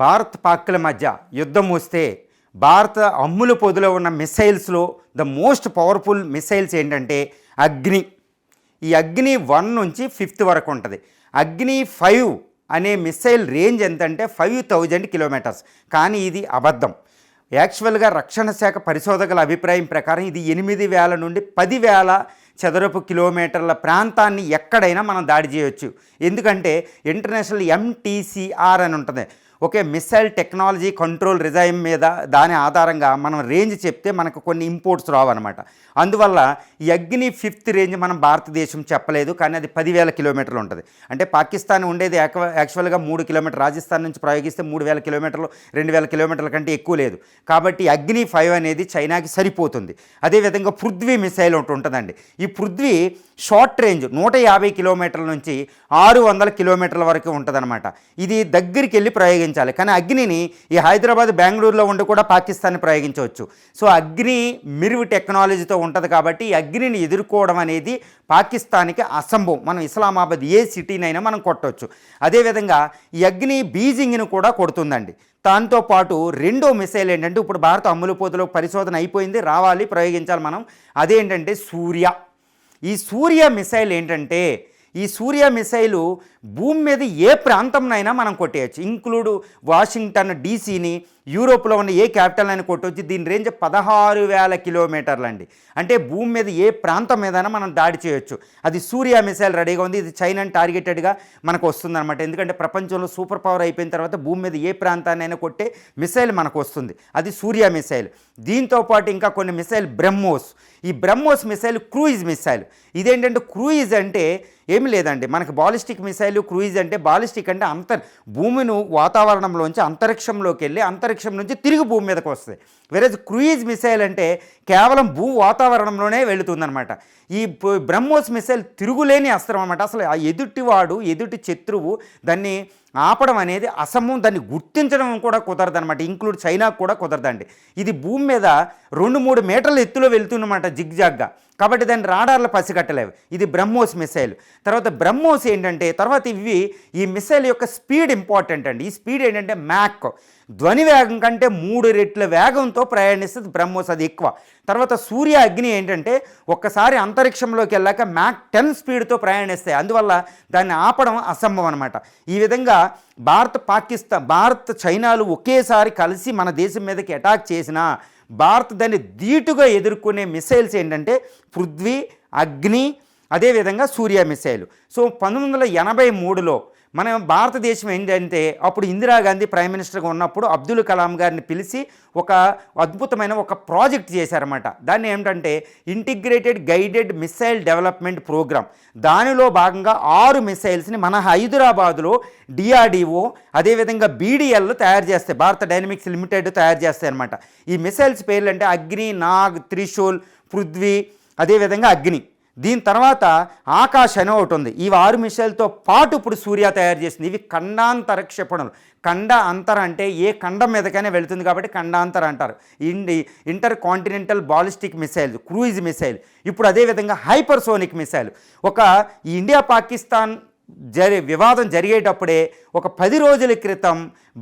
భారత్ పాక్ల మధ్య యుద్ధం వస్తే భారత అమ్ముల పొదిలో ఉన్న మిసైల్స్లో ద మోస్ట్ పవర్ఫుల్ మిసైల్స్ ఏంటంటే అగ్ని. ఈ అగ్ని 1 నుంచి 5th వరకు ఉంటుంది. అగ్ని 5 అనే మిసైల్ రేంజ్ ఎంతంటే 5000 కిలోమీటర్స్. కానీ ఇది అబద్ధం. యాక్చువల్గా రక్షణ శాఖ పరిశోధకుల అభిప్రాయం ప్రకారం ఇది 8000 నుండి 10,000 చదరపు కిలోమీటర్ల ప్రాంతాన్ని ఎక్కడైనా మనం దాడి చేయొచ్చు. ఎందుకంటే ఇంటర్నేషనల్ MTCR అని ఉంటుంది, okay, missile technology control regime మీద దాని ఆధారంగా మనం రేంజ్ చెప్తే మనకు కొన్ని ఇంపోర్ట్స్ రావన్నమాట. అందువల్ల ఈ అగ్ని 5th రేంజ్ మనం భారతదేశం చెప్పలేదు, కానీ అది 10,000 కిలోమీటర్లు ఉంటుంది. అంటే పాకిస్తాన్ ఉండేది యాక్చువల్గా 3 కిలోమీటర్, రాజస్థాన్ నుంచి ప్రయోగిస్తే 3,000 కిలోమీటర్లు, 2,000 కిలోమీటర్ల కంటే ఎక్కువ లేదు. కాబట్టి అగ్ని 5 అనేది చైనాకి సరిపోతుంది. అదేవిధంగా పృథ్వీ మిసైల్ ఒకటి ఉంటుందండి. ఈ పృథ్వీ షార్ట్ రేంజ్ 150 కిలోమీటర్ల నుంచి 600 కిలోమీటర్ల వరకు ఉంటుందన్నమాట. ఇది దగ్గరికి వెళ్ళి ప్రయోగించాలి. కానీ అగ్నిని ఈ హైదరాబాద్, బెంగళూరులో ఉండి కూడా పాకిస్తాన్ని ప్రయోగించవచ్చు. సో అగ్ని మిరువు టెక్నాలజీతో ఉంటుంది కాబట్టి ఈ అగ్నిని ఎదుర్కోవడం అనేది పాకిస్తాన్కి అసంభవం. మనం ఇస్లామాబాద్ ఏ సిటీనైనా మనం కొట్టవచ్చు. అదేవిధంగా ఈ అగ్ని బీజింగ్ను కూడా కొడుతుందండి. దాంతోపాటు రెండో మిసైల్ ఏంటంటే ఇప్పుడు భారత అమ్ములపోతులో పరిశోధన అయిపోయింది, రావాలి, ప్రయోగించాలి మనం. అదేంటంటే సూర్య. ఈ సూర్య మిసైల్ ఏంటంటే ఈ సూర్య మిసైలు భూమి మీద ఏ ప్రాంతంనైనా మనం కొట్టేయచ్చు, ఇంక్లూడ్ వాషింగ్టన్ డీసీని, యూరోప్లో ఉన్న ఏ క్యాపిటల్ అయినా కొట్టవచ్చు. దీని రేంజ్ 16,000 కిలోమీటర్లు అండి. అంటే భూమి మీద ఏ ప్రాంతం మీదైనా మనం దాడి చేయొచ్చు. అది సూర్య మిసైల్ రెడీగా ఉంది. ఇది చైనాని టార్గెటెడ్గా మనకు వస్తుందన్నమాట. ఎందుకంటే ప్రపంచంలో సూపర్ పవర్ అయిపోయిన తర్వాత భూమి మీద ఏ ప్రాంతాన్నైనా కొట్టే మిసైల్ మనకు వస్తుంది. అది సూర్య మిసైల్. దీంతోపాటు ఇంకా కొన్ని మిసైల్ బ్రహ్మోస్. ఈ బ్రహ్మోస్ మిసైల్ క్రూయిజ్ మిసైల్. ఇదేంటంటే క్రూయిజ్ అంటే ఏమి లేదండి, మనకి బాలిస్టిక్ మిసైల్, క్రూయిజ్ అంటే బాలిస్టిక్ అంటే భూమిని వాతావరణంలోంచి అంతరిక్షంలోకి వెళ్ళి అంతరిక్షం నుంచి తిరిగి భూమి మీదకి వస్తుంది. వేరే క్రూయిజ్ మిసైల్ అంటే కేవలం భూ వాతావరణంలోనే వెళుతుందనమాట. ఈ బ్రహ్మోస్ మిసైల్ తిరుగులేని అస్త్రం అనమాట. అసలు ఆ ఎదుటి శత్రువు దాన్ని ఆపడం అనేది అసంభవం, దాన్ని గుర్తించడం కూడా కుదరదనమాట. ఇంక్లూడ్ చైనాకు కూడా కుదరదండి. ఇది భూమి మీద 2-3 మీటర్ల ఎత్తులో వెళ్తుందన్నమాట జిగ్జాగ్గా. కాబట్టి దాన్ని రాడార్లు పసిగట్టలేవు. ఇది బ్రహ్మోస్ మిసైల్. తర్వాత బ్రహ్మోస్ ఏంటంటే ఈ మిసైల్ యొక్క స్పీడ్ ఇంపార్టెంట్ అండి. ఈ స్పీడ్ ఏంటంటే మ్యాక్, ధ్వని వేగం కంటే 3 రెట్ల వేగంతో ప్రయాణిస్తుంది బ్రహ్మోస్, అది ఎక్కువ. తర్వాత సూర్య అగ్ని ఏంటంటే ఒక్కసారి అంతరిక్షంలోకి వెళ్ళాక మ్యాక్ 10 స్పీడ్తో ప్రయాణిస్తాయి. అందువల్ల దాన్ని ఆపడం అసంభవం అనమాట. ఈ విధంగా భారత్ చైనాలు ఒకేసారి కలిసి మన దేశం మీదకి అటాక్ చేసినా భారత్ దాన్ని ధీటుగా ఎదుర్కొనే మిసైల్స్ ఏంటంటే పృథ్వీ, అగ్ని, అదేవిధంగా సూర్య మిసైల్. సో 1983లో మన భారతదేశం ఏంటంటే అప్పుడు ఇందిరాగాంధీ ప్రైమ్ మినిస్టర్గా ఉన్నప్పుడు అబ్దుల్ కలాం గారిని పిలిచి ఒక అద్భుతమైన ఒక ప్రాజెక్ట్ చేశారన్నమాట. దాన్ని ఏమిటంటే integrated guided missile development program. దానిలో భాగంగా 6 మిసైల్స్ని మన హైదరాబాదులో DRDO అదేవిధంగా BDL తయారు చేస్తాయి, భారత డైనమిక్స్ లిమిటెడ్ తయారు చేస్తాయి అనమాట. ఈ మిసైల్స్ పేర్లు అంటే అగ్ని, నాగ్, త్రిశూల్, పృథ్వీ, అదేవిధంగా అగ్ని. దీని తర్వాత ఆకాశ్ అని ఒకటి ఉంది. ఈ 6 మిసైల్తో పాటు ఇప్పుడు సూర్య తయారు చేసింది. ఇవి ఖండాంతర క్షిపణులు. ఖండ అంతర అంటే ఏ ఖండం మీదకైనా వెళుతుంది కాబట్టి ఖండాంతర అంటారు. Inter continental ballistic missile, cruise missile. ఇప్పుడు అదేవిధంగా హైపర్సోనిక్ మిసైల్. ఈ ఇండియా పాకిస్తాన్ వివాదం జరిగేటప్పుడే ఒక 10 రోజుల క్రితం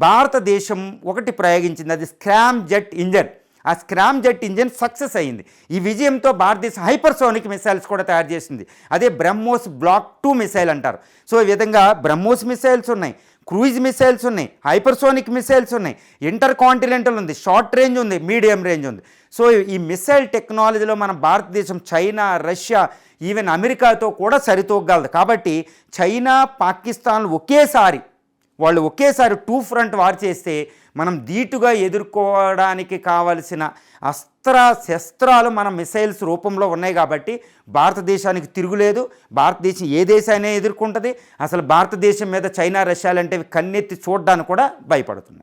భారతదేశం ఒకటి ప్రయోగించింది, అది స్క్రామ్ జెట్ ఇంజన్. ఆ స్క్రామ్ జెట్ ఇంజిన్ సక్సెస్ అయ్యింది. ఈ విజయంతో భారతదేశం హైపర్సోనిక్ మిసైల్స్ కూడా తయారు చేసింది. అదే బ్రహ్మోస్ బ్లాక్ 2 మిసైల్ అంటారు. సో ఈ విధంగా బ్రహ్మోస్ మిసైల్స్ ఉన్నాయి, క్రూయిజ్ మిసైల్స్ ఉన్నాయి, హైపర్సోనిక్ మిసైల్స్ ఉన్నాయి, ఇంటర్ కాంటినెంటల్ ఉంది, షార్ట్ రేంజ్ ఉంది, మీడియం రేంజ్ ఉంది. సో ఈ మిసైల్ టెక్నాలజీలో మన భారతదేశం చైనా, రష్యా, ఈవెన్ అమెరికాతో కూడా సరితూగలదు. కాబట్టి చైనా, పాకిస్తాన్ వాళ్ళు ఒకేసారి 2 ఫ్రంట్ వార్ చేస్తే మనం ధీటుగా ఎదుర్కోవడానికి కావలసిన శస్త్రాలు మన మిసైల్స్ రూపంలో ఉన్నాయి. కాబట్టి భారతదేశానికి తిరుగులేదు. భారతదేశం ఏ దేశాన్ని ఎదుర్కొంటుంది. అసలు భారతదేశం మీద చైనా, రష్యాలు అంటే కన్నెత్తి చూడడానికి కూడా భయపడుతుంది.